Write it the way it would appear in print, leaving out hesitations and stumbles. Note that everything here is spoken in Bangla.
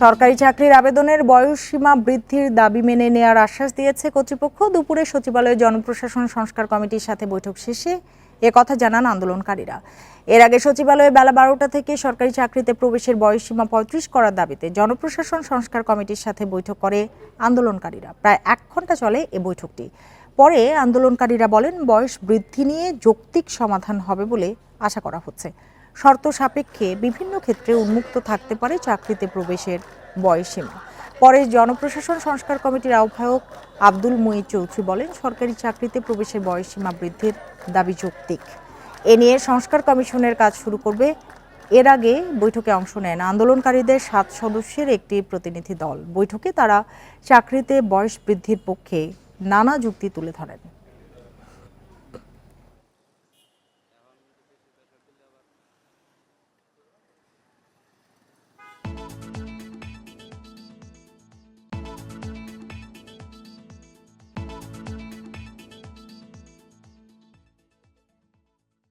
সরকারি চাকরির আবেদনের বয়সসীমা বৃদ্ধির দাবি মেনে নেওয়ার আশ্বাস দিয়েছে কর্তৃপক্ষ। দুপুরে সচিবালয়ে জনপ্রশাসন সংস্কার কমিটির সাথে বৈঠক শেষে একথা জানান আন্দোলনকারীরা। এর আগে সচিবালয়ে বেলা 12টা থেকে সরকারি চাকরিতে প্রবেশের বয়সসীমা 35 করার দাবিতে জনপ্রশাসন সংস্কার কমিটির সাথে বৈঠক করে আন্দোলনকারীরা। প্রায় 1 ঘন্টা চলে এ বৈঠকটি। পরে আন্দোলনকারীরা বলেন, বয়স বৃদ্ধি নিয়ে যৌক্তিক সমাধান হবে বলে আশা করা হচ্ছে। শর্ত সাপেক্ষে বিভিন্ন ক্ষেত্রে উন্মুক্ত থাকতে পারে চাকরিতে প্রবেশের বয়সসীমা। পরে জনপ্রশাসন সংস্কার কমিটির আহ্বায়ক আব্দুল মুঈদ চৌধুরী বলেন, সরকারি চাকরিতে প্রবেশের বয়সসীমা বৃদ্ধির দাবি যৌক্তিক। এ নিয়ে সংস্কার কমিশনের কাজ শুরু করবে। এর আগে বৈঠকে অংশ নেন আন্দোলনকারীদের 7 সদস্যের একটি প্রতিনিধি দল। বৈঠকে তারা চাকরিতে বয়স বৃদ্ধির পক্ষে নানা যুক্তি তুলে ধরেন।